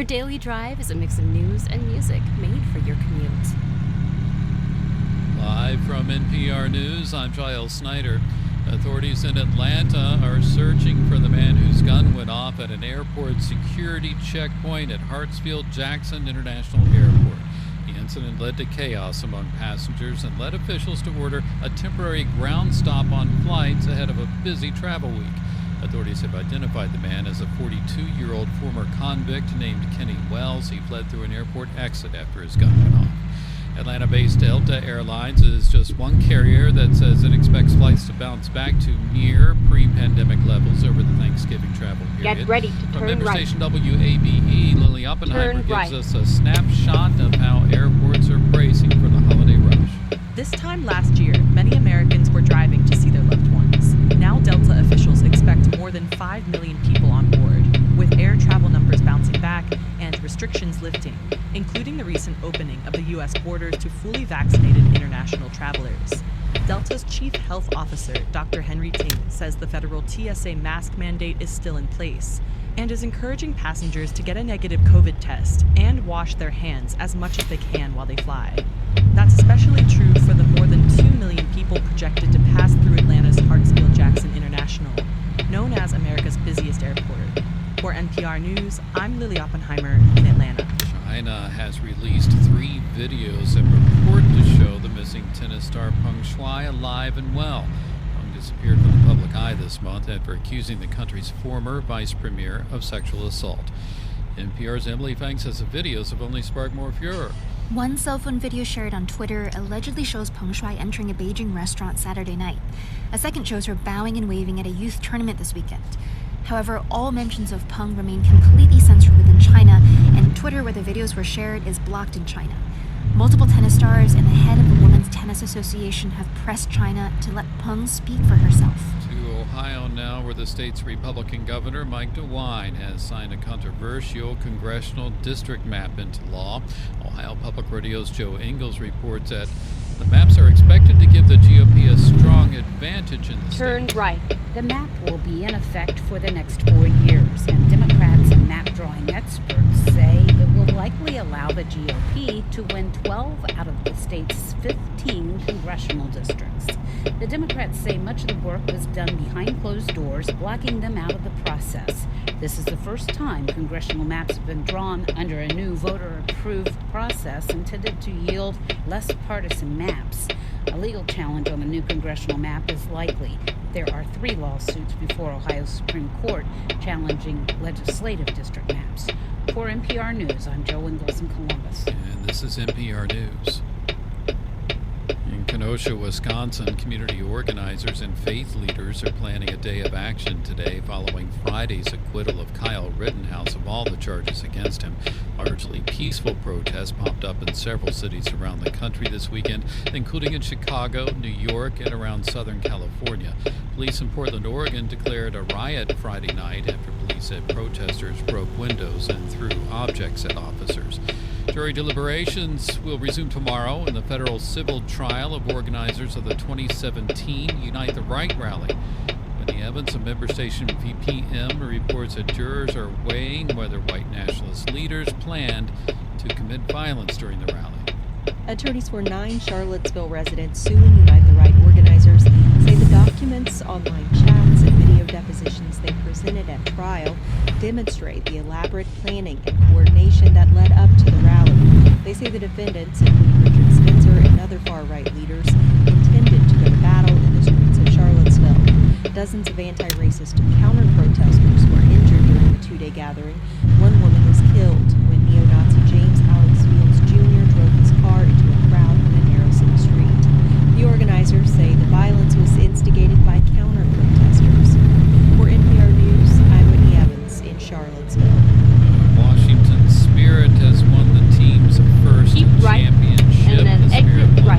Your daily drive is a mix of news and music made for your commute. Live from NPR News, I'm Giles Snyder. Authorities in Atlanta are searching for the man whose gun went off at an airport security checkpoint at Hartsfield-Jackson International Airport. The incident led to chaos among passengers and led officials to order a temporary ground stop on flights ahead of a busy travel week. Authorities have identified the man as a 42-year-old former convict named Kenny Wells. He fled through an airport exit after his gun went off. Atlanta-based Delta Airlines is just one carrier that says it expects flights to bounce back to near pre-pandemic levels over the Thanksgiving travel period. Get ready to From turn member right. station WABE, Lily Oppenheimer Turn right. gives us a snapshot of how airports are bracing for the holiday rush. This time last year, many Americans were driving to see their loved ones. Now Delta officials expect more than 5 million people on board, with air travel numbers bouncing back and restrictions lifting, including the recent opening of the U.S. borders to fully vaccinated international travelers. Delta's chief health officer, Dr. Henry Ting, says the federal TSA mask mandate is still in place and is encouraging passengers to get a negative COVID test and wash their hands as much as they can while they fly. That's especially true for the more than 2 million people projected to pass through Atlanta's Hartsfield-Jackson International, known as America's busiest airport. For NPR News, I'm Lily Oppenheimer in Atlanta. China has released 3 videos that purport to show the missing tennis star Peng Shuai alive and well. Peng disappeared from the public eye this month after accusing the country's former vice premier of sexual assault. NPR's Emily Fang says the videos have only sparked more furor. One cell phone video shared on Twitter allegedly shows Peng Shuai entering a Beijing restaurant Saturday night. A second shows her bowing and waving at a youth tournament this weekend. However, all mentions of Peng remain completely censored within China, and Twitter, where the videos were shared, is blocked in China. Multiple tennis stars and the head of the Women's Tennis Association have pressed China to let Peng speak for herself. To Ohio now, where the state's Republican governor, Mike DeWine, has signed a controversial congressional district map into law. Ohio Public Radio's Joe Ingles reports that the maps are expected to give the GOP a strong advantage in the Turn state. right. The map will be in effect for the next 4 years, and Democrats and map-drawing experts say it will likely allow the GOP to win 12 out of the state's 15 congressional districts. The Democrats say much of the work was done behind closed doors, blocking them out of the process. This is the first time congressional maps have been drawn under a new voter-approved process intended to yield less partisan maps. A legal challenge on the new congressional map is likely. There are 3 lawsuits before Ohio's Supreme Court challenging legislative district maps. For NPR News, I'm Joe Ingles in Columbus. And this is NPR News. In Kenosha, Wisconsin, community organizers and faith leaders are planning a day of action today following Friday's acquittal of Kyle Rittenhouse of all the charges against him. Largely peaceful protests popped up in several cities around the country this weekend, including in Chicago, New York, and around Southern California. Police in Portland, Oregon declared a riot Friday night after police said protesters broke windows and threw objects at officers. Jury deliberations will resume tomorrow in the federal civil trial of organizers of the 2017 Unite the Right rally. Whitney Evans of member station VPM reports that jurors are weighing whether white nationalist leaders planned to commit violence during the rally. Attorneys for 9 Charlottesville residents suing Unite the Right organizers say the documents, online chats, and video depositions they presented at trial demonstrate the elaborate planning and coordination that led up to the rally. They say the defendants, including Richard Spencer and other far-right leaders, intended to go to battle in the streets of Charlottesville. Dozens of anti-racist counter-protesters were injured during the 2-day gathering. One woman was killed when neo-Nazi James Alex Fields Jr. drove his car into a crowd on a narrow city street. The organizers say the violence was instigated by counter-protesters. For NPR News, I'm Whitney Evans in Charlottesville. Washington Spirit has won the team's first Keep right, championship. and then The Spirit exit won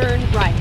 Turn right.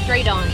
Straight on.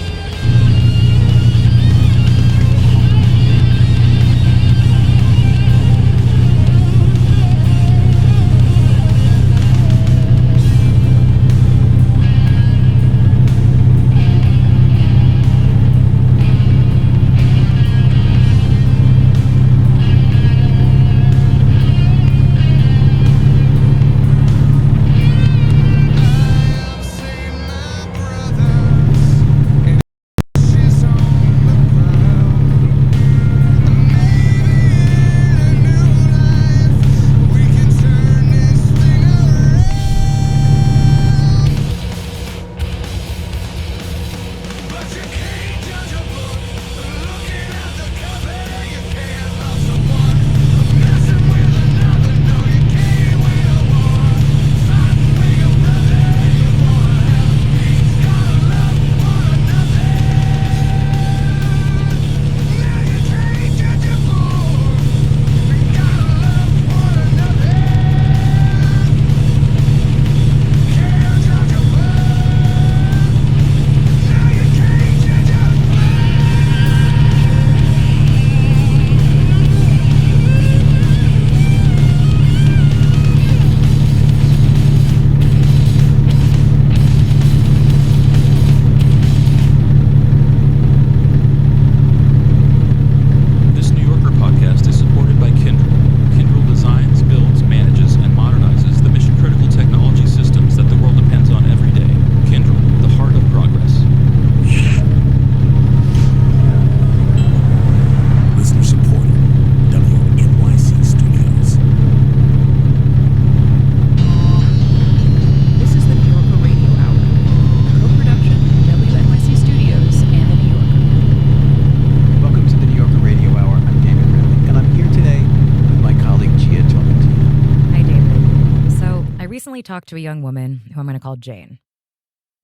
Talked to a young woman who I'm going to call Jane.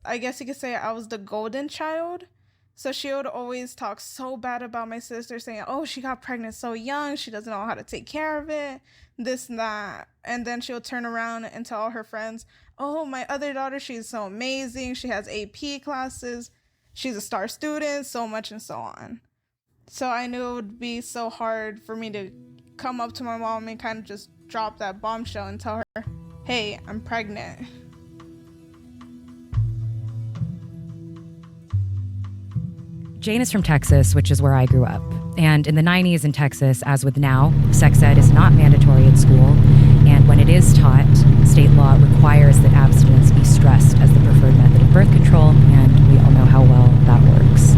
I guess you could say I was the golden child. So she would always talk so bad about my sister, saying, oh, she got pregnant so young, she doesn't know how to take care of it, this and that. And then she'll turn around and tell all her friends, oh, my other daughter, she's so amazing, she has AP classes, she's a star student, so much and so on. So I knew it would be so hard for me to come up to my mom and kind of just drop that bombshell and tell her, hey, I'm pregnant. Jane is from Texas, which is where I grew up. And in the 90s in Texas, as with now, sex ed is not mandatory at school. And when it is taught, state law requires that abstinence be stressed as the preferred method of birth control, and we all know how well that works.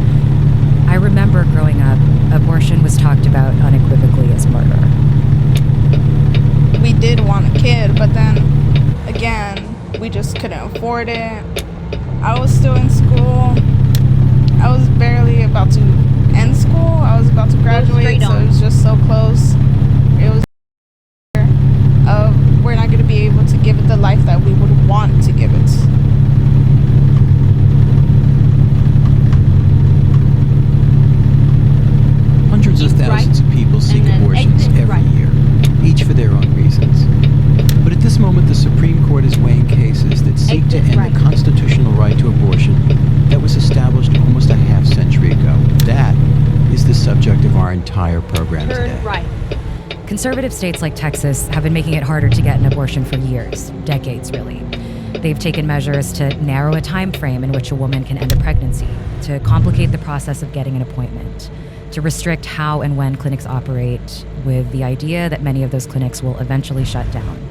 I remember growing up, abortion was talked about unequivocally as murder. We did want a kid, but then again, we just couldn't afford it. I was still in school. I was barely about to end school. I was about to graduate, so it was just so close. It was we're not going to be able to give it the life that we would want to give it. Hundreds of thousands of people seek abortions every year, each for their own reasons. But at this moment, the Supreme Court is weighing cases that seek to end the constitutional right to abortion that was established almost a half-century ago. That is the subject of our entire program today. Right. Conservative states like Texas have been making it harder to get an abortion for years, decades really. They've taken measures to narrow a time frame in which a woman can end a pregnancy, to complicate the process of getting an appointment, to restrict how and when clinics operate, with the idea that many of those clinics will eventually shut down.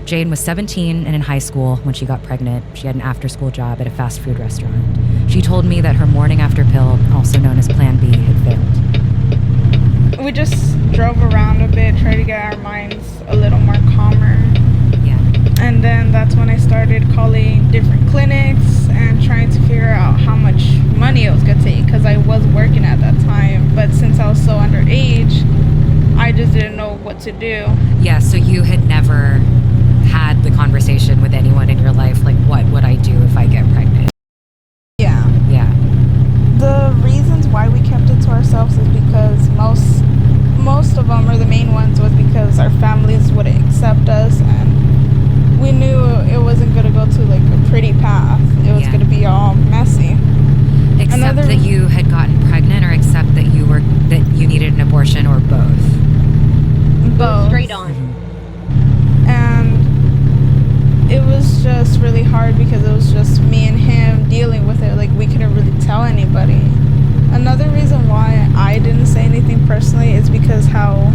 Jane was 17 and in high school when she got pregnant. She had an after-school job at a fast food restaurant. She told me that her morning after pill, also known as Plan B, had failed. We just drove around a bit, tried to get our minds a little more calmer. Yeah. And then that's when I started calling different clinics and trying to figure out how much money it was going to take, because I was working at that time. But since I was so underage, I just didn't know what to do. Yeah, so you had never had the conversation with anyone in your life, like, what would I do if I get pregnant? Yeah. Yeah. The reasons why we kept it to ourselves is because most of them, or the main ones, was because our families wouldn't accept us, and we knew it wasn't going to go to like a pretty path. It was going to be all messy. Except that you had gotten pregnant, or except that you needed an abortion, or both? Both. Straight on. And it was just really hard because it was just me and him dealing with it. Like, we couldn't really tell anybody. Another reason why I didn't say anything personally is because how,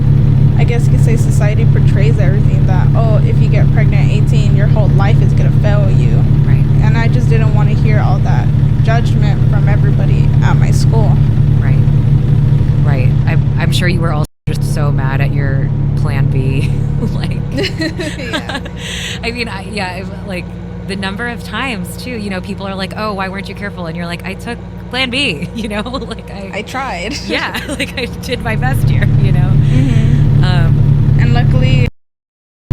I guess you could say, society portrays everything that, oh, if you get pregnant at 18, your whole life is going to fail you. Right. And I just didn't want to hear all that judgment from everybody at my school. Right. Right. I'm sure you were also just so mad at your Plan B. Like, Yeah. I mean, like the number of times too, you know, people are like, oh, why weren't you careful? And you're like, I took Plan B, you know, like I tried. Yeah, like I did my best here, you know. Mm-hmm. And luckily,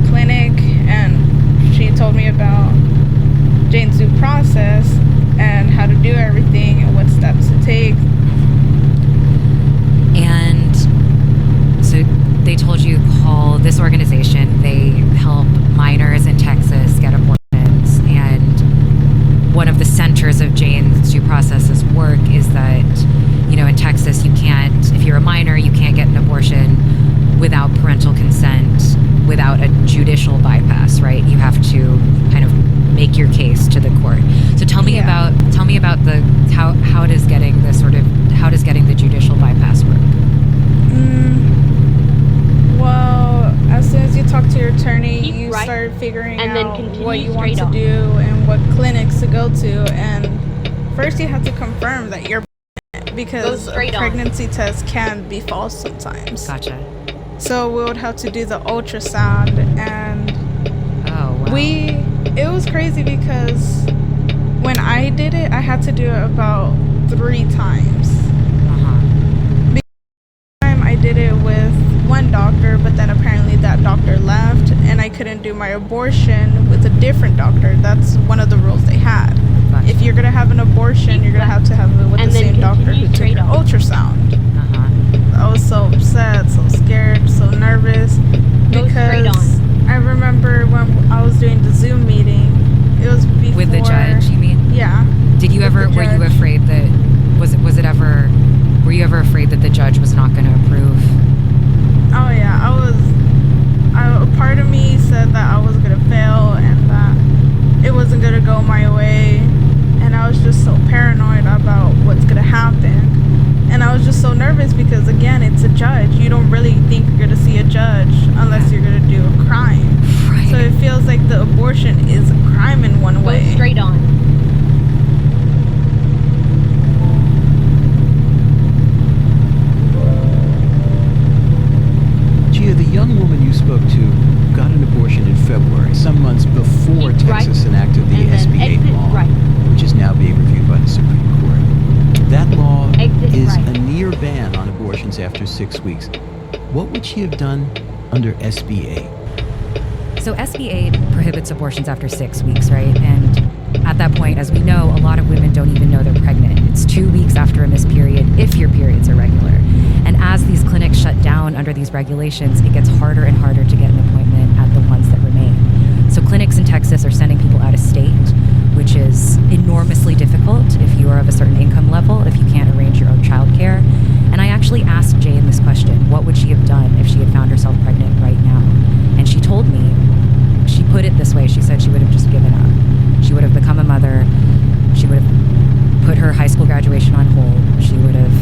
clinic, and she told me about Jane's due process and how to do everything and what steps to take. And so they told you call this organization. They help minors in Texas get abortions, and one of the centers of Jane's due process's work is that, you know, in Texas you can't, if you're a minor, you can't get an abortion without parental consent, without a judicial bypass, right? You have to kind of make your case to the court. So tell me about the how does getting the judicial bypass work? Well, as soon as you talk to your attorney, you start figuring out what you want to do and what clinics to go to. And first you have to confirm that you're pregnant, because pregnancy tests can be false sometimes. Gotcha. So we would have to do the ultrasound, and it was crazy because when I did it, I had to do it about 3 times. I did it with one doctor, but then apparently that doctor left, and I couldn't do my abortion with a different doctor. That's one of the rules they had. Gotcha. If you're going to have an abortion, you're going to have it with the same doctor who took your ultrasound. I was so upset, so scared, so nervous, because I remember when I was doing the Zoom meeting, it was before... With the judge, you mean? Yeah. Did you ever, were you afraid that, were you ever afraid that the judge was not going to approve? Oh yeah, a part of me said that I was going to fail and that it wasn't going to go my way, and I was just so paranoid about what's going to happen. And I was just so nervous because, again, it's a judge. You don't really think you're going to see a judge unless you're going to do a crime. Right. So it feels like the abortion is a crime in one way. Go straight on. Gia, the young woman you spoke to got an abortion in February, some months before Texas enacted the SB 8 law, which is now being reviewed by the Supreme Court. That law is a near ban on abortions after 6 weeks. What would she have done under SB 8? So SB 8 prohibits abortions after 6 weeks, right? And at that point, as we know, a lot of women don't even know they're pregnant. It's 2 weeks after a missed period if your periods are regular. And as these clinics shut down under these regulations, it gets harder and harder to get an appointment at the ones that remain. So clinics in Texas are sending people out of state, which is enormously difficult if you are of a certain income level, if you can't arrange your own childcare. And I actually asked Jane this question: what would she have done if she had found herself pregnant right now? And she told me, she put it this way, she said she would have just given up. She would have become a mother, she would have put her high school graduation on hold, she would have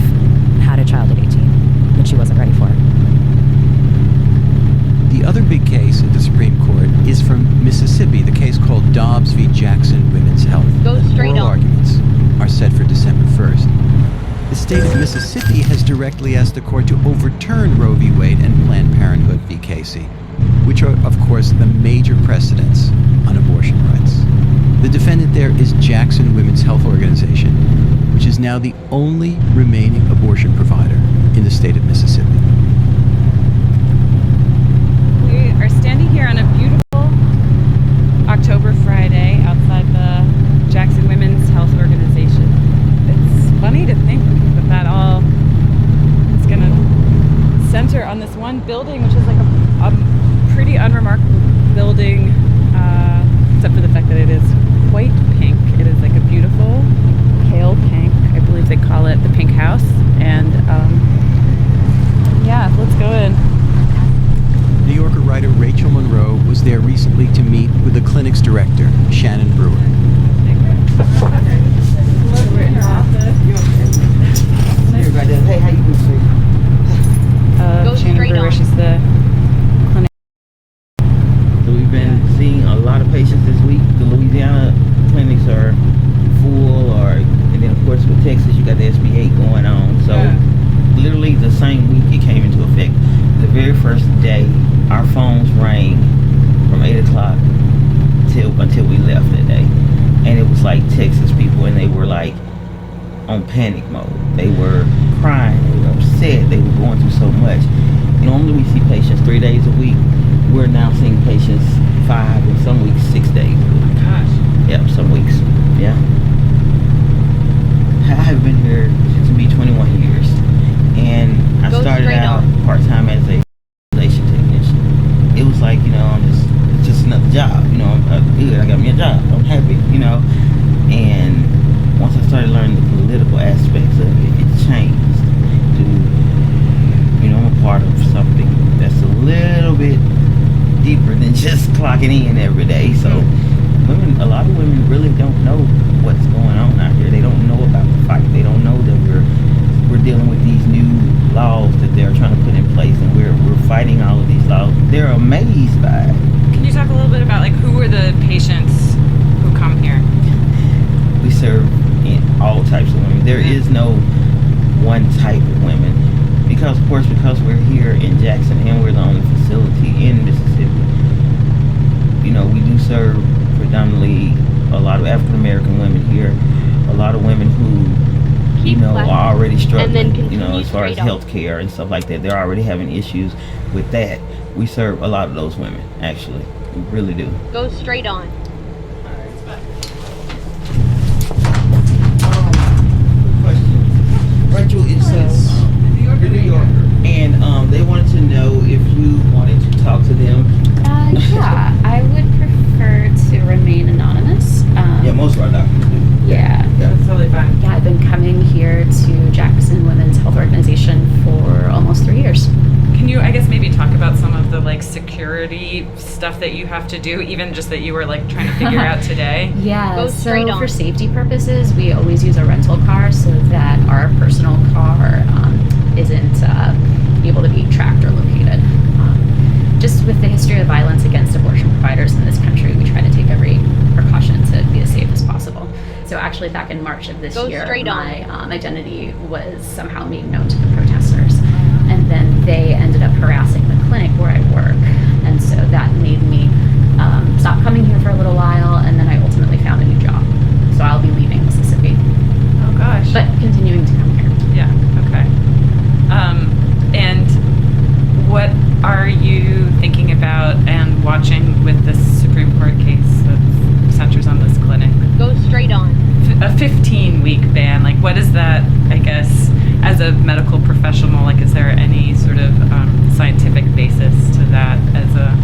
had a child at 18 that she wasn't ready for. The other big case at the Supreme Court is from Mississippi. state of Mississippi has directly asked the court to overturn Roe v. Wade and Planned Parenthood v. Casey, which are, of course, the major precedents on abortion rights. The defendant there is Jackson Women's Health Organization, which is now the only remaining abortion provider in the state of Mississippi. We are standing here on a beautiful October Friday outside the Jackson Women's Health Organization. It's funny to think that all is going to center on this one building, which is like a pretty unremarkable building, except for the fact that it is quite pink. It is like a beautiful pale pink. I believe they call it the Pink House. And yeah, let's go in. New Yorker writer Rachel Monroe was there recently to meet with the clinic's director, Shannon Brewer. Hey, how you doing, sir? Shannon Brewer, she's the clinic. So we've been seeing a lot of patients this week. The Louisiana clinics are full, and then of course with Texas you got the SB 8 going on. So literally the same week it came into effect. The very first day our phones rang from 8 o'clock until we left that day, and it was like Texas people, and they were like on panic mode. They were crying, they were upset, they were going through so much. Normally we see patients 3 days a week. We're now seeing patients 5 and some weeks 6 days a week. Gosh. Yep, some weeks. Yeah. I've been here to be 21 years, and I started out part-time as a installation technician. It was like, it's just another job. I'm good, I got me a job, I'm happy, and once I started learning the political aspects of it, it changed to, I'm a part of something that's a little bit deeper than just clocking in every day. So a lot of women really don't know what's going on out here. They don't know about the fight. They don't know that we're dealing with these new laws that they're trying to put in place, and we're fighting all of these laws. They're amazed by it. Can you talk a little bit about who are the patients who come here? We serve in all types of women. There is no one type of women, because we're here in Jackson and we're the only facility in Mississippi. We do serve predominantly a lot of African American women here, a lot of women who are already struggling, as far as health care and stuff like that. They're already having issues with that. We serve a lot of those women, actually. We really do. Go straight on. Rachel is the New Yorker, and they wanted to know if you wanted to talk to them. Yeah, I would prefer to remain anonymous. Yeah, most of our doctors do. Yeah. That's totally fine. Yeah, I've been coming here to Jackson Women's Health Organization for almost 3 years. Can you, I guess, maybe talk about some of the security stuff that you have to do, even just that you were trying to figure out today? Yeah, so for safety purposes, we always use a rental car so that our personal car isn't able to be tracked or located. Just with the history of violence against abortion providers in this country, we try to take every precaution to be as safe as possible. So actually back in March of this year, my identity was somehow made known to the protesters. And then they ended up harassing the clinic where I work. And so that made me stop coming here for a little while, and then I ultimately found a new job. So I'll be leaving Mississippi. Oh gosh. But continuing to come here. Yeah, okay. And what are you thinking about and watching with this Supreme Court case that centers on this clinic? Go straight on. A 15-week ban, what is that, I guess, as a medical professional, is there any sort of scientific basis to that as a...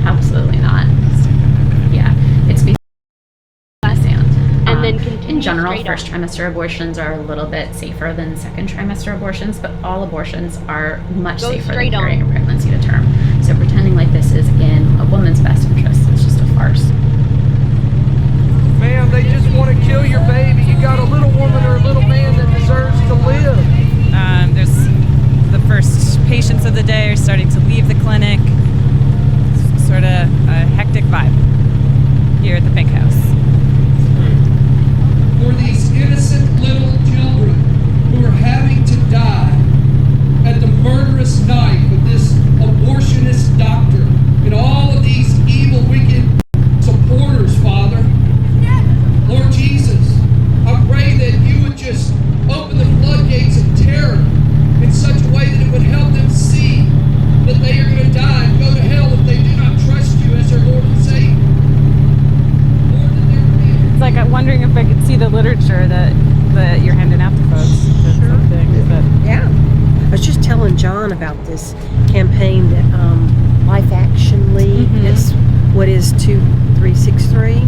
Absolutely not. Yeah, it's basically and then in general, first trimester abortions are a little bit safer than second trimester abortions, but all abortions are much safer than carrying a pregnancy to term. So pretending like this is in a woman's best interest is just a farce. Ma'am, they just want to kill your baby. You got a little woman or a little man that deserves to live. There's the first patients of the day are starting to leave the clinic. It's sort of a hectic vibe here at the Pink House. For these innocent little children who are What is 2363?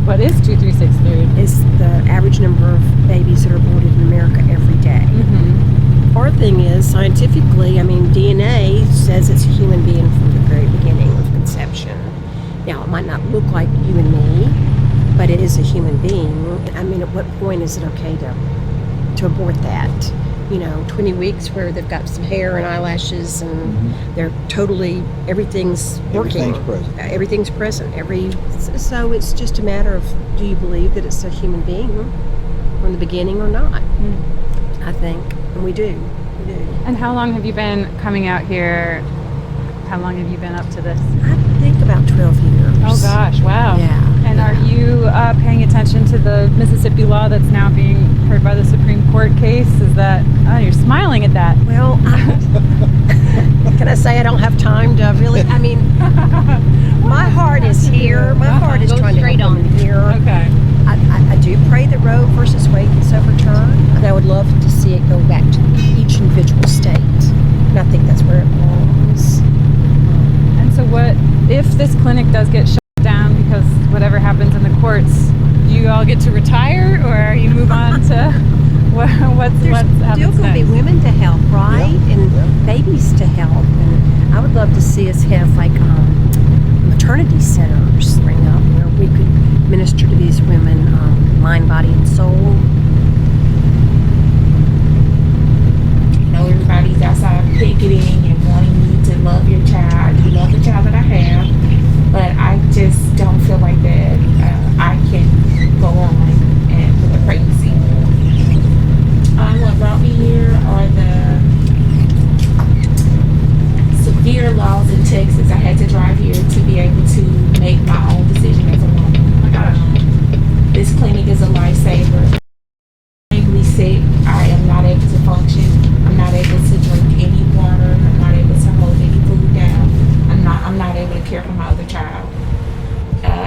What is 2363? Is the average number of babies that are aborted in America every day. Hard thing is, scientifically, I mean, DNA says it's a human being from the very beginning of conception. Now, it might not look like you and me, but it is a human being. I mean, at what point is it okay to abort that? 20 weeks where they've got some hair and eyelashes and they're totally, everything's working. Everything's present. So it's just a matter of, do you believe that it's a human being from the beginning or not? I think, and we do. And how long have you been coming out here? How long have you been up to this? I think about 12 years. Oh gosh, wow. Yeah. And are you paying attention to the Mississippi law that's now being heard by the Supreme Court case? Is that, you're smiling at that. Well, can I say I don't have time to really, I mean, my heart is here. My heart is trying to help women here. Okay. I do pray that Roe versus Wade gets overturned, and I would love to see it go back to each individual state. And I think that's where it belongs. And so what, if this clinic does get shut down because whatever happens in the courts, do you all get to retire, or you move on to what's happens still going to be women to help, right? And babies to help. And I would love to see us have like maternity centers spring up where we could minister to these women, mind, body, and soul. Everybody's outside picketing and wanting me to love your child. You love the child that I have, but I just don't feel like that I can go on and with a pregnancy. What brought me here are the severe laws in Texas. I had to drive here to be able to make my own decision as a woman. Oh my gosh. This clinic is a lifesaver. I'm sick. I am not able to function. I'm not able to drink any water. I'm not able to hold any food down. I'm not able to care for my other child.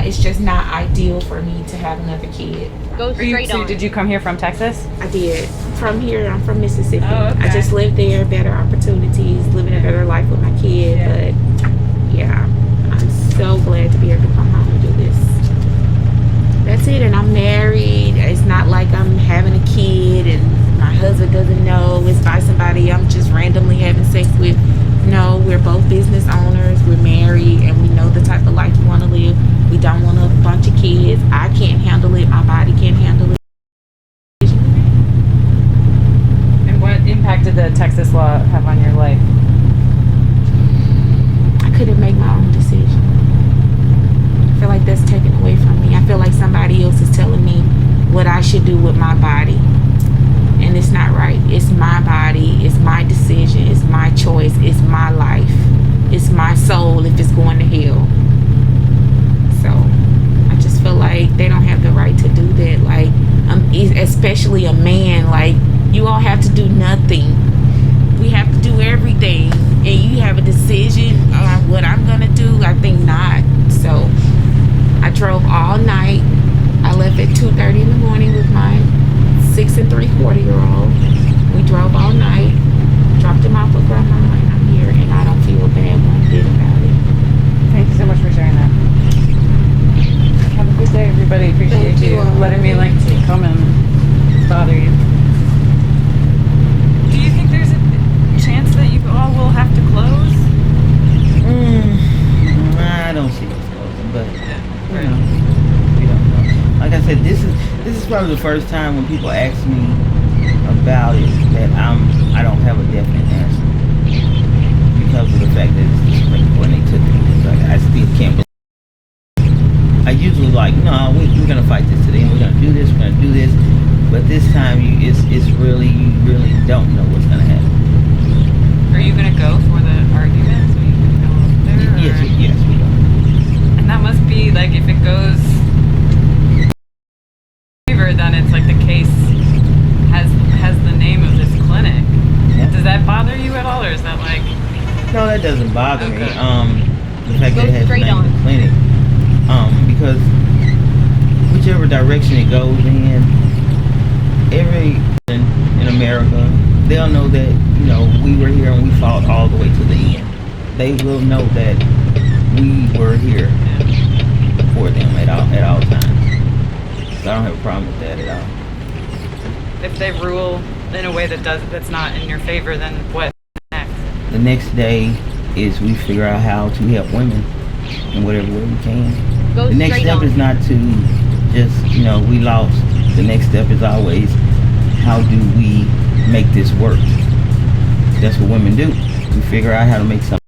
It's just not ideal for me to have another kid. Go straight on. Did you come here from Texas? I did. From here, I'm from Mississippi. Oh, okay. I just lived there, better opportunities, living a better life with my kid. But yeah, I'm so glad to be able to come home and do this. That's it. And I'm married. It's not like I'm having a kid and my husband doesn't know. It's by somebody I'm just randomly having sex with. No, we're both business owners. We're married, and we know the type of life we want to live. We don't want a bunch of kids. I can't handle it. My body can't handle it. And what impact did the Texas law have on your life? I couldn't make my own decision. I feel like that's taken away from me. I feel like somebody else is telling me what I should do with my body. And it's not right. It's my body. It's my decision. It's my choice. It's my life. It's my soul if it's going to hell. So I just feel like they don't have the right to do that. Like, especially a man. Like, you all have to do nothing. We have to do everything. And you have a decision on what I'm going to do? I think not. So I drove all night. I left at 2:30 in the morning with my 6 3/4-year-old. We drove all night, dropped him off with grandma, and I'm here, and I don't feel bad one bit about it. Thank you so much for sharing that. Have a good day, everybody. Appreciate you letting me come and bother you. Do you think there's a chance that you all will have to close? I don't see it closing, but we don't know. Like I said, this is probably the first time when people ask me about it that I don't have a definite answer because of the fact that it's the Supreme Court and they took it. Like, I still can't believe. I usually no, we're gonna fight this today, and we're gonna do this, we're gonna do this. But this time, you really don't know what's gonna happen. Are you gonna go for the arguments? Are you gonna go up there? Yes, we are. And that must be like, if it goes then it's like the case has the name of this clinic. Yeah. Does that bother you at all, or is that like? No, that doesn't bother me. The fact that it has the name of the clinic, because whichever direction it goes in, every in America, they'll know that we were here and we fought all the way to the end. They will know that we were here. Yeah. them at all times. So I don't have a problem with that at all. If they rule in a way that's not in your favor, then what next? The next day is we figure out how to help women in whatever way we can. The next step is not to just, we lost. The next step is always, how do we make this work? That's what women do. We figure out how to make something.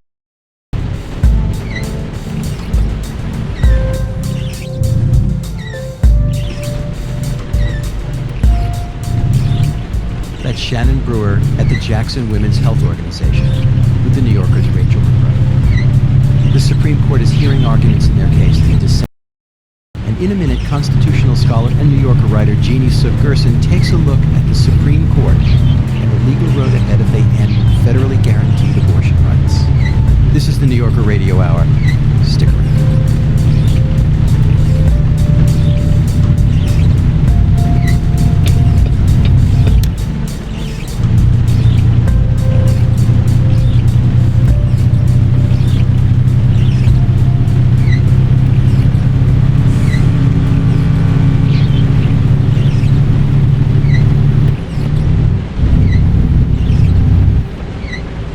That's Shannon Brewer at the Jackson Women's Health Organization with the New Yorker's Rachel Monroe. The Supreme Court is hearing arguments in their case in December. And in a minute, constitutional scholar and New Yorker writer Jeannie Suk Gerson takes a look at the Supreme Court and the legal road ahead if they end federally guaranteed abortion rights. This is the New Yorker Radio Hour. Stick around.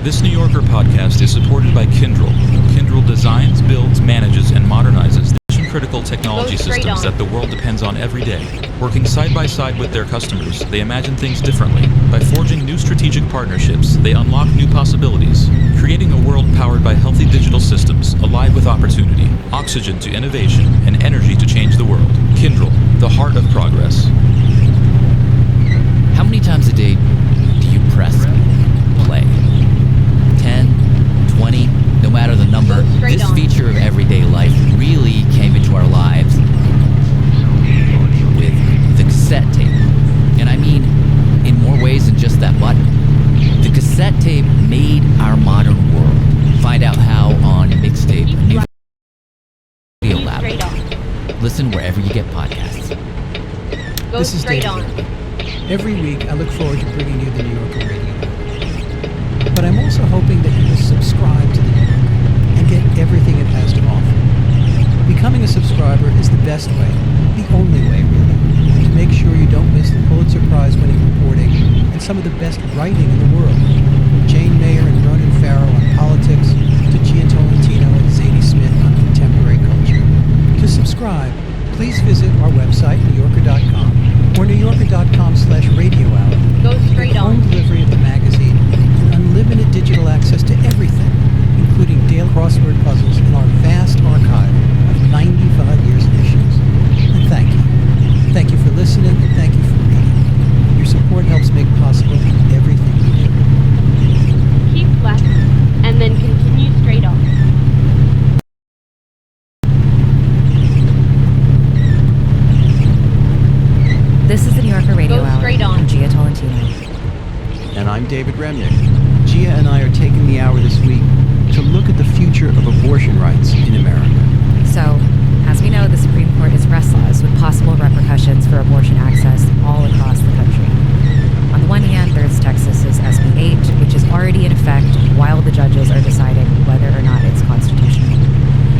This New Yorker podcast is supported by Kyndryl. Kyndryl designs, builds, manages, and modernizes the mission-critical technology systems that the world depends on every day. Working side by side with their customers, they imagine things differently. By forging new strategic partnerships, they unlock new possibilities, creating a world powered by healthy digital systems, alive with opportunity, oxygen to innovation, and energy to change the world. Kyndryl, the heart of progress. How many times a day do you press play? 10, 20, no matter the number. This feature of everyday life really came into our lives with the cassette tape. And I mean, in more ways than just that button. The cassette tape made our modern world. Find out how on Mixtape, a new video lab. Listen wherever you get podcasts. This is David. Every week, I look forward to bringing you the New Yorker Radio. But I'm also hoping that you will subscribe to the New Yorker and get everything it has to offer. Becoming a subscriber is the best way, the only way really, to make sure you don't miss the Pulitzer Prize-winning reporting and some of the best writing in the world, from Jane Mayer and Ronan Farrow on politics to Gian Tolentino and Zadie Smith on contemporary culture. To subscribe, please visit our website, newyorker.com, or newyorker.com/radio hour. Go straight on. Home delivery of the magazine, and unlimited digital access to everything, including daily crossword puzzles in our vast archive of 95 years of issues. And thank you. Thank you for listening, and thank you for reading. Your support helps make possible everything we do. Keep left, and then continue straight on. This is the New Yorker Radio Go Hour. straight on. I'm Gia Tolentino. And I'm David Remnick. Gia and I are taking the hour this week to look at the future of abortion rights in America. So, as we know, the Supreme Court is restless with possible repercussions for abortion access all across the country. On the one hand, there's Texas's SB 8, which is already in effect while the judges are deciding whether or not it's constitutional.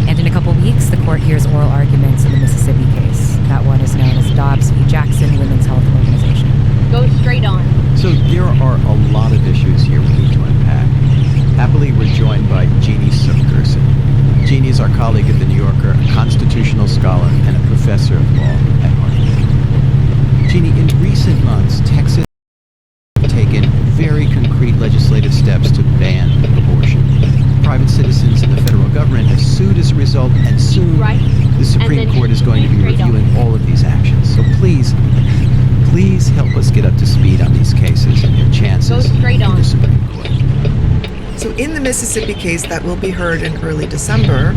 And in a couple weeks, the court hears oral arguments in the Mississippi case. That one is known as Dobbs v. Jackson Women's Health Organization. Go straight on. So there are a lot of issues here we need to unpack. Happily, we're joined by Jeannie Suk Gerson. Jeannie is our colleague at the New Yorker, a constitutional scholar and a professor of law at Harvard. Jeannie, in recent months, Texas has taken very concrete legislative steps to ban abortion. Private citizens and the federal government have sued as a result, and soon the Supreme Court is going to be reviewing all of these actions. So please help us get up to speed on these cases and their chances in the Supreme Court. So in the Mississippi case that will be heard in early December,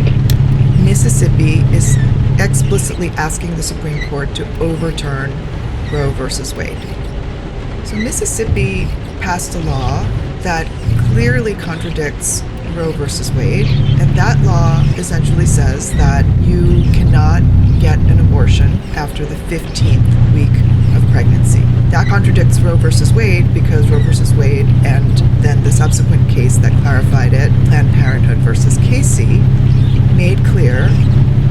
Mississippi is explicitly asking the Supreme Court to overturn Roe versus Wade. So Mississippi passed a law that clearly contradicts Roe versus Wade, and that law essentially says that you cannot get an abortion after the 15th week of pregnancy. That contradicts Roe versus Wade because Roe versus Wade and then the subsequent case that clarified it, Planned Parenthood versus Casey, made clear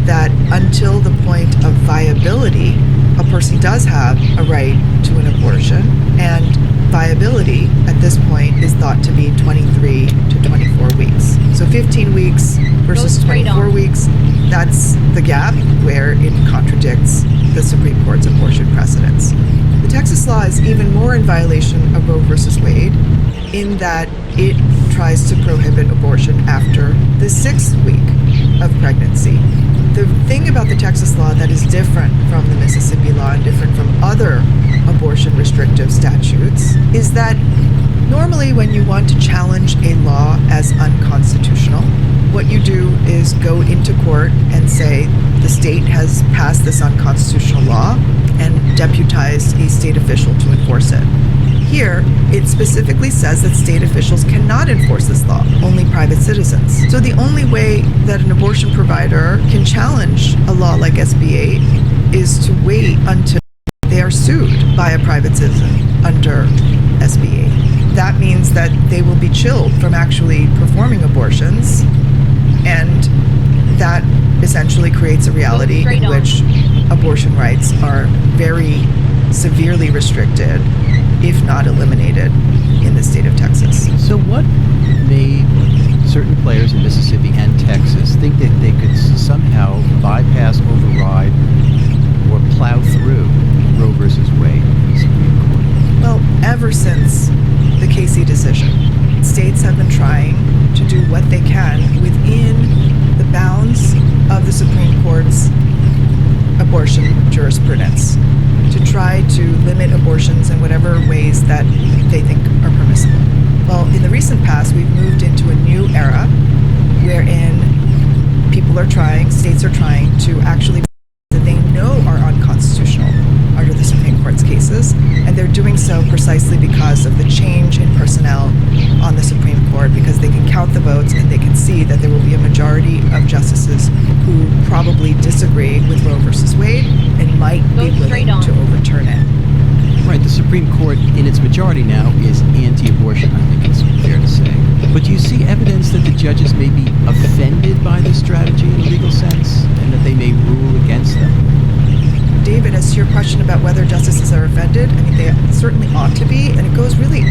that until the point of viability, a person does have a right to an abortion, and viability at this point is thought to be 23 to 24 weeks. So 15 weeks versus 24 weeks, that's the gap where it contradicts the Supreme Court's abortion precedents. The Texas law is even more in violation of Roe versus Wade in that it tries to prohibit abortion after the 6th week of pregnancy. The thing about the Texas law that is different from the Mississippi law and different from other abortion restrictive statutes is that normally when you want to challenge a law as unconstitutional, what you do is go into court and say the state has passed this unconstitutional law and deputize a state official to enforce it. Here, it specifically says that state officials cannot enforce this law, only private citizens. So the only way that an abortion provider can challenge a law like SB 8 is to wait until they are sued by a private citizen under SB 8. That means that they will be chilled from actually performing abortions, and that essentially creates a reality in which abortion rights are very severely restricted, if not eliminated, in the state of Texas. So what made certain players in Mississippi and Texas think that they could somehow bypass, override, or plow through Roe versus Wade in the Supreme Court? Well, ever since the Casey decision, states have been trying to do what they can within the bounds of the Supreme Court's abortion jurisprudence to try to limit abortions in whatever ways that they think are permissible. Well, in the recent past, we've moved into a new era wherein states are trying to actually that they know are unconstitutional under the Supreme Court's cases, and they're doing so precisely because of the change in personnel on the Supreme Court, because they can count the votes and they can see that there will be a majority of justices who probably disagree with Roe versus Wade and might be willing to overturn it. Right, the Supreme Court in its majority now is anti-abortion, I think it's fair to say. But do you see evidence that the judges may be offended by this strategy in a legal sense, and that they may rule against them? David, as to your question about whether justices are offended, I mean, they certainly ought to be, and it goes really,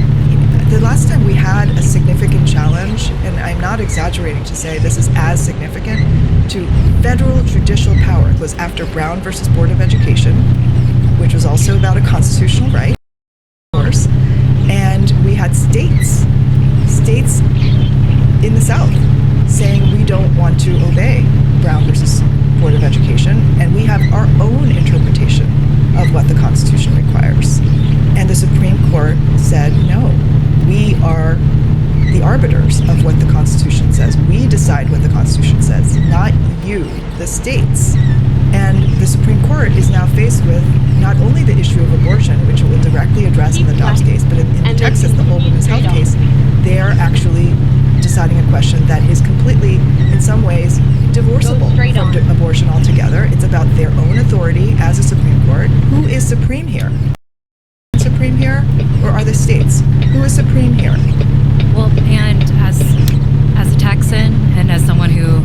the last time we had a significant challenge, and I'm not exaggerating to say this is as significant, to federal judicial power was after Brown versus Board of Education, which was also about a constitutional right, of course, and we had states in the South saying we don't want to obey Brown versus Board of Education, and we have our own interpretation of what the Constitution requires. And the Supreme Court said, no, we are the arbiters of what the Constitution says. We decide what the Constitution says, not you, the states. And the Supreme Court is now faced with not only the issue of abortion, which it will directly address in the Dobbs case, but in Texas, the whole women's health case, they are actually deciding a question that is completely, in some ways, divorceable from abortion altogether. It's about their own authority as a Supreme Court. Who is supreme here? Supreme here, or are the states? Who is supreme here? Well, and as a Texan and as someone who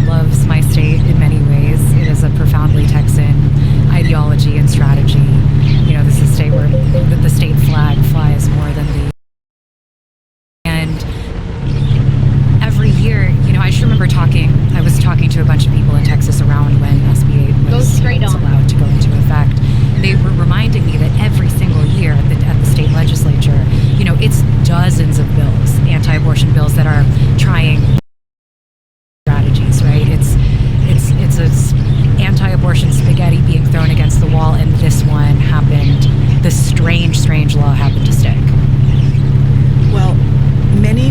loves my state in many ways, it is a profoundly Texan ideology and strategy. You know, this is a state where the state flag flies more than the. And every year, you know, I just remember I was talking to a bunch of people in Texas around when SB 8 was allowed to go into effect. And they were reminding me that every single year at the state legislature, you know, it's dozens of bills, anti-abortion bills that are trying strategies, right? It's anti-abortion spaghetti being thrown against the wall, and this one happened. This strange law happened to stick. Well, many.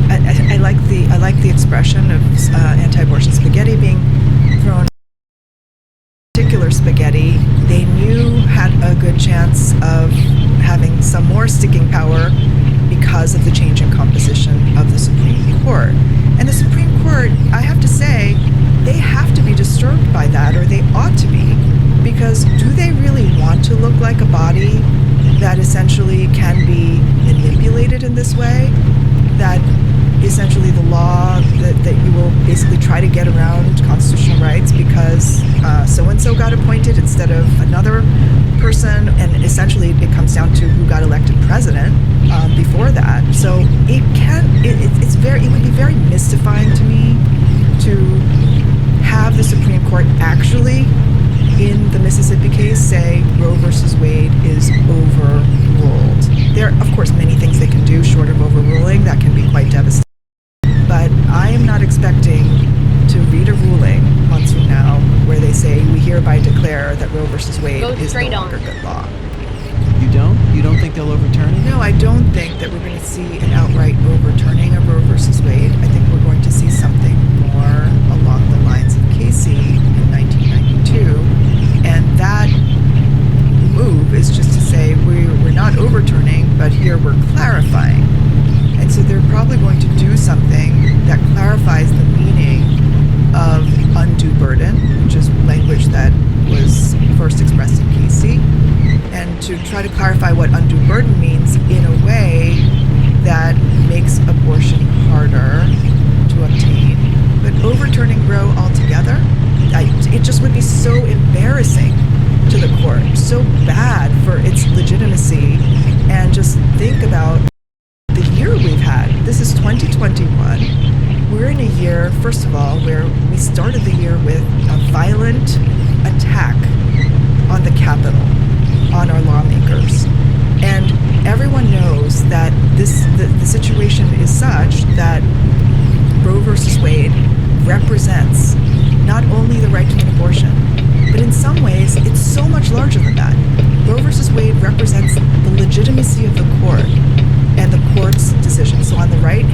I like the expression of anti-abortion spaghetti being thrown. Particular spaghetti, they knew had a good chance of having some more sticking power because of the change in composition of the Supreme Court. And the Supreme Court, I have to say, they have to be disturbed by that, or they ought to be, because do they really want to look like a body that essentially can be manipulated in this way? That essentially the law, that you will basically try to get around constitutional rights because instead of another person, and essentially it comes down to who got elected president before that. So it would be very mystifying to me to have the Supreme Court actually, in the Mississippi case, say Roe versus Wade is overruled. There are, of course, many things they can do short of overruling that can be quite devastating. But I am not expecting to read a ruling months from now where they say, we hereby declare that Roe versus Wade is no longer good law. You don't? You don't think they'll overturn it? No, I don't think that we're going to see an outright overturning of Roe versus Wade. I think we're going to see something more along the lines of Casey in 1992. And that move is just to say we're not overturning, but here we're clarifying. And so they're probably going to do something that clarifies the meaning of undue burden, which is language that was first expressed in Casey, and to try to clarify what undue burden means in a way that makes abortion harder to obtain. But overturning Roe altogether, it just would be so embarrassing to the court, so bad for its legitimacy. And just think about the year we've had. This is 2021. We're in a year, first of all, where we started the year with a violent attack on the Capitol, on our lawmakers. And everyone knows that the situation is such that Roe versus Wade represents not only the right to an abortion, but in some ways, it's so much larger than that. Roe versus Wade represents the legitimacy of the court and the court's decision. So on the right,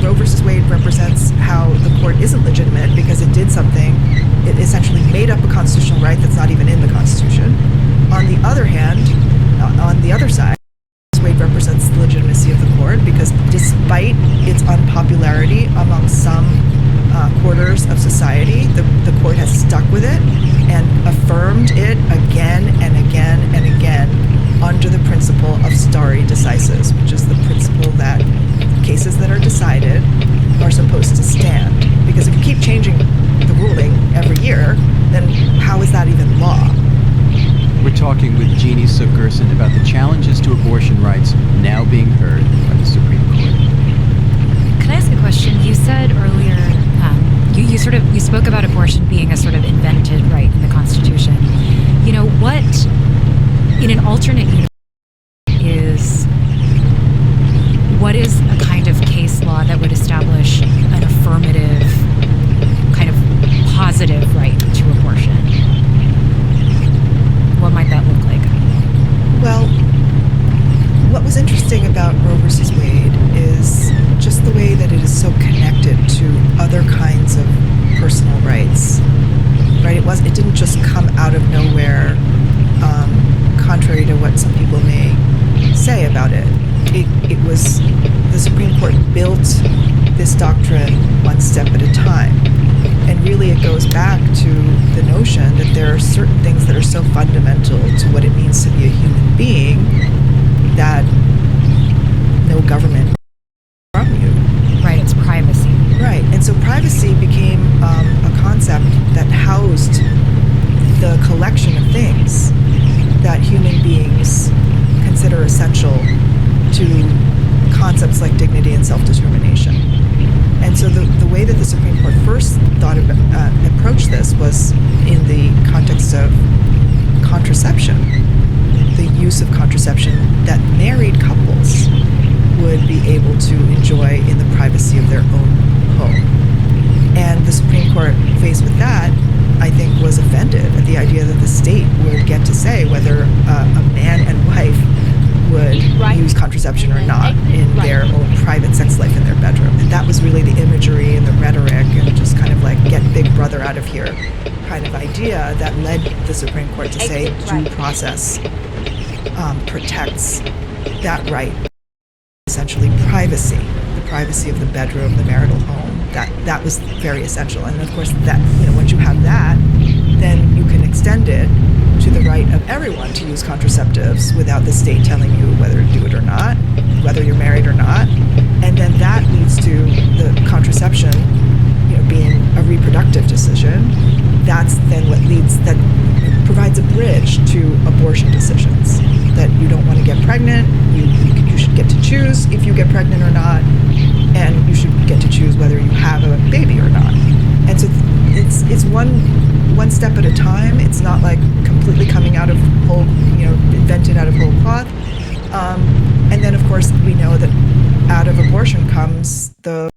Roe versus Wade represents how the court isn't legitimate because it did something. It essentially made up a constitutional right that's not even in the Constitution. On the other hand, on the other side, Wade represents the legitimacy of the court because despite its unpopularity among some quarters of society, the court has stuck with it and affirmed it again and again and again under the principle of stare decisis, which is the principle that cases that are decided are supposed to stand. Because if you keep changing the ruling every year, then how is that even law? We're talking with Jeannie Sukkerson about the challenges to abortion rights now being heard by the Supreme Court. Can I ask a question? You said earlier, you spoke about abortion being a sort of invented right in the Constitution. You know, what, in an alternate universe, what is a kind of case law that would establish an affirmative, kind of positive right to abortion? What might that look like? Well, what was interesting about Roe versus Wade is just the way that it is so connected to other kinds of personal rights, right? It didn't just come out of nowhere, contrary to what some people may say about it. It was the Supreme Court built this doctrine one step at a time. And really it goes back to the notion that there are certain things that are so fundamental to what it means to be a human being that no government from you. Right, it's privacy. Right, and so privacy became a concept that housed the collection of things that human beings consider essential to concepts like dignity and self-determination. And so the way that the Supreme Court first approached this was in the context of contraception, the use of contraception that married couples would be able to enjoy in the privacy of their own home. And the Supreme Court, faced with that, I think was offended at the idea that the state would get to say whether a man and wife would use contraception or not in their own private sex life in their bedroom. And that was really the imagery and the rhetoric and just kind of like get Big Brother out of here kind of idea that led the Supreme Court to say due process protects that right, essentially privacy, the privacy of the bedroom, the marital home. That was very essential. And of course, that once you have that, then you can extend it to the right of everyone to use contraceptives without the state telling you whether to do it or not, whether you're married or not. And then that leads to the contraception, being a reproductive decision that's then that provides a bridge to abortion decisions. That you don't want to get pregnant, you should get to choose if you get pregnant or not, and you should get to choose whether you have a baby or not. And so it's one step at a time. It's not like completely coming out of whole, invented out of whole cloth. And then, of course, we know that out of abortion comes the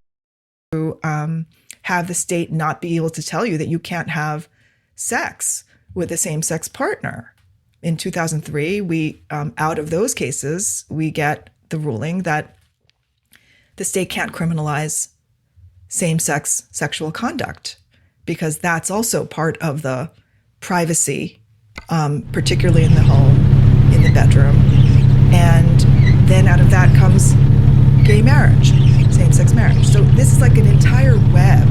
have the state not be able to tell you that you can't have sex with a same-sex partner. In 2003, we out of those cases, we get the ruling that the state can't criminalize same-sex sexual conduct because that's also part of the privacy, particularly in the home, in the bedroom. And then out of that comes gay marriage, same-sex marriage. So this is like an entire web,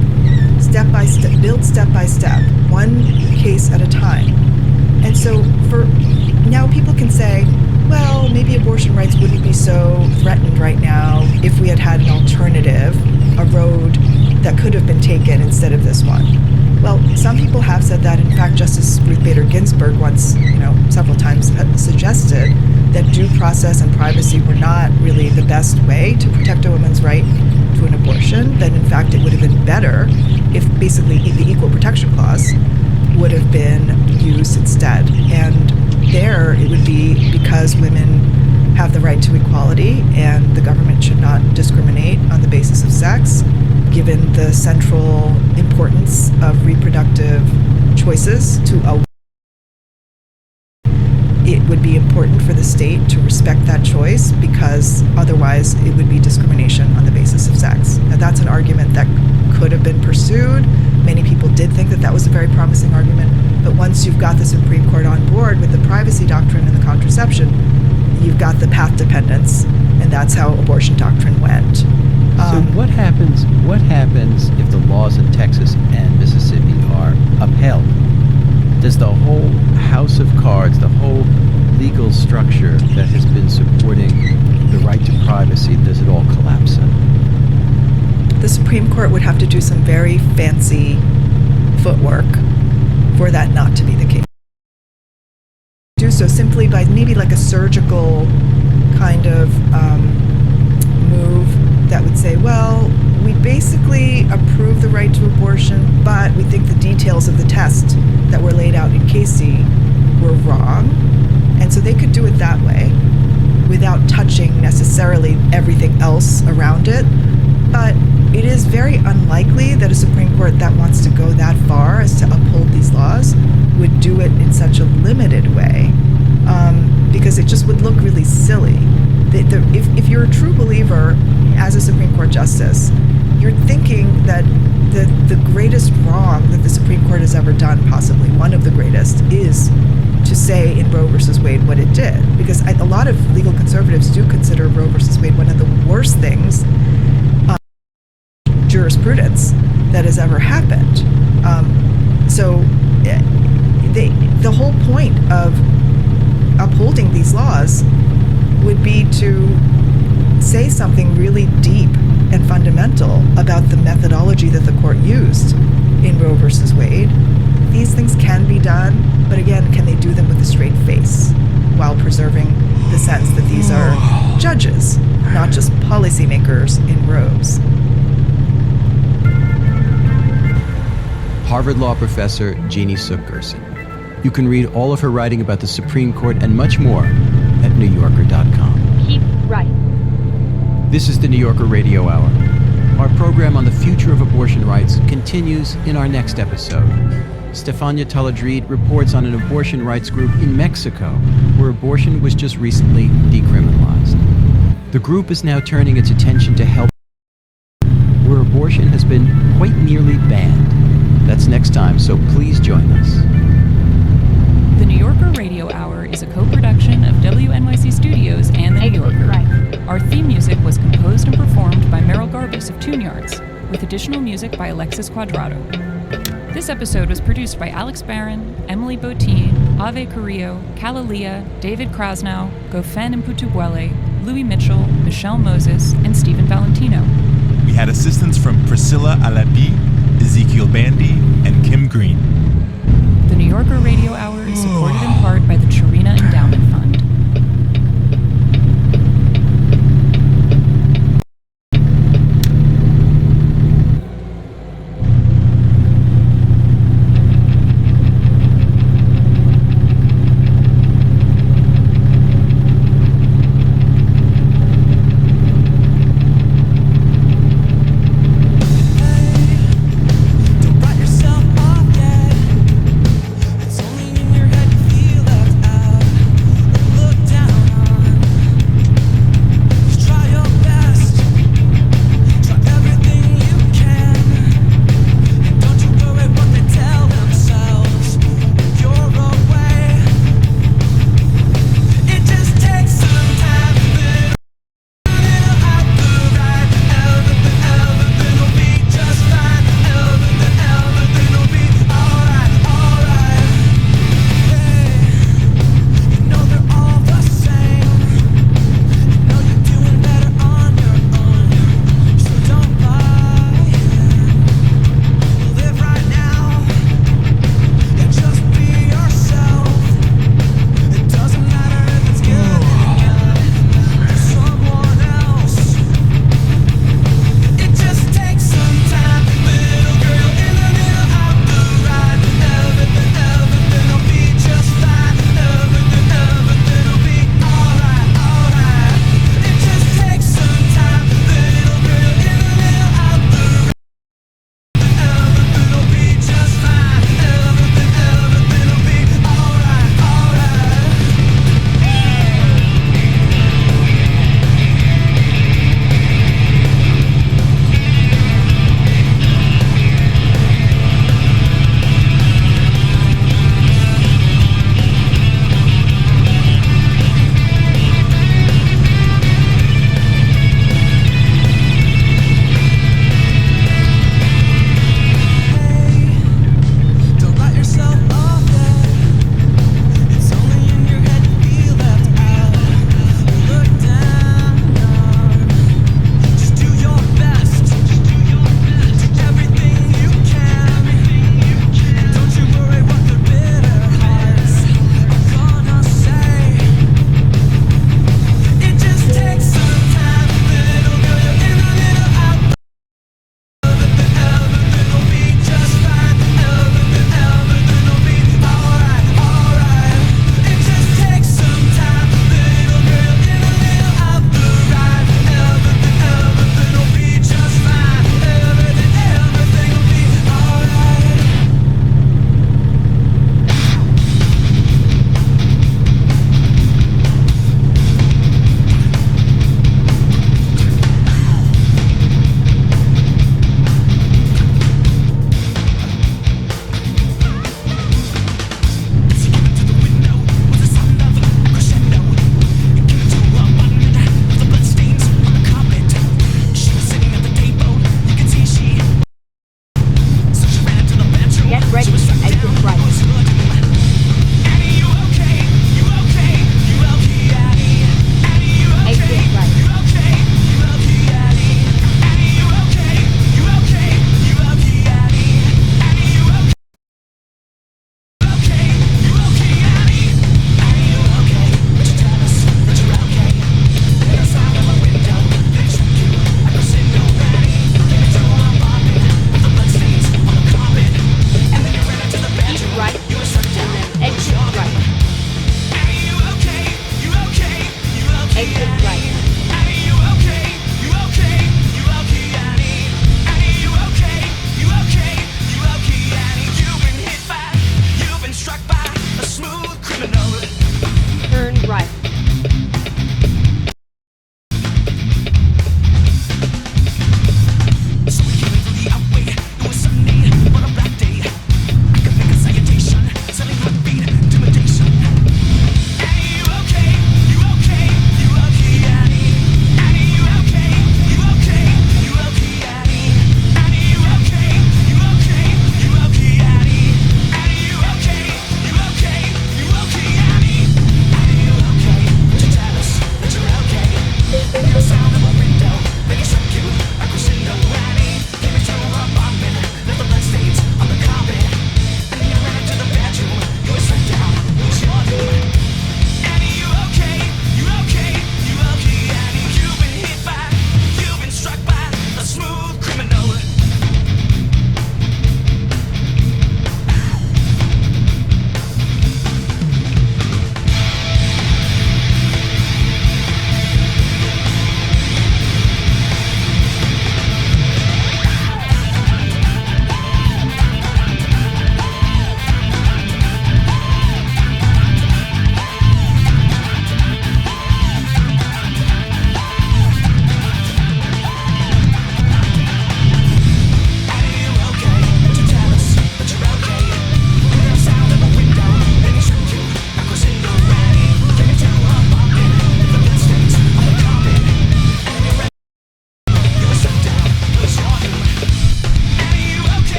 step by step, built step by step, one case at a time. And so for now, people can say, well, maybe abortion rights wouldn't be so threatened right now if we had had an alternative, a road that could have been taken instead of this one. Well, some people have said that. In fact, Justice Ruth Bader Ginsburg once, several times suggested that due process and privacy were not really the best way to protect a woman's right to an abortion, that in fact it would have been better if basically the Equal Protection Clause would have been used instead. And there it would be because women have the right to equality and the government should not discriminate on the basis of sex, given the central importance of reproductive choices to a it would be important for the state to respect that choice because otherwise it would be discrimination on the basis of sex. Now that's an argument that could have been pursued. Many people did think that that was a very promising argument, but once you've got the Supreme Court on board with the privacy doctrine and the contraception, you've got the path dependence, and that's how abortion doctrine went. So what happens if the laws in Texas and Mississippi are upheld? Does the whole house of cards, the whole legal structure that has been supporting the right to privacy, does it all collapse? The Supreme Court would have to do some very fancy footwork for that not to be the case. Do so simply by maybe like a surgical kind of move that would say, well, we basically approve the right to abortion, but we think the details of the test that were laid out in Casey were wrong. And so they could do it that way without touching necessarily everything else around it. But it is very unlikely that a Supreme Court that wants to go that far as to uphold these laws would do it in such a limited way, because it just would look really silly. If you're a true believer as a Supreme Court justice, you're thinking that the greatest wrong that the Supreme Court has ever done, possibly one of the greatest, is to say in Roe versus Wade what it did. Because a lot of legal conservatives do consider Roe versus Wade one of the worst things, jurisprudence that has ever happened. So the whole point of upholding these laws would be to say something really deep and fundamental about the methodology that the court used in Roe versus Wade. These things can be done, but again, can they do them with a straight face while preserving the sense that these are judges, not just policymakers in robes? Harvard Law professor Jeannie Suk Gerson. You can read all of her writing about the Supreme Court and much more at NewYorker.com. Keep writing. This is the New Yorker Radio Hour. Our program on the future of abortion rights continues in our next episode. Stefania Taladrid reports on an abortion rights group in Mexico where abortion was just recently decriminalized. The group is now turning its attention to health where abortion has been quite nearly banned. That's next time, so please join us. The New Yorker Radio Hour is a co-production of WNYC Studios and The New Yorker. Right. Our theme music was composed and performed by Meryl Garbus of Tune Yards, with additional music by Alexis Cuadrado. This episode was produced by Alex Barron, Emily Botine, Ave Carrillo, Kalalia, David Krasnow, Gofen Mputubuele, Louis Mitchell, Michelle Moses, and Stephen Valentino. We had assistance from Priscilla Alabi, Ezekiel Bandy,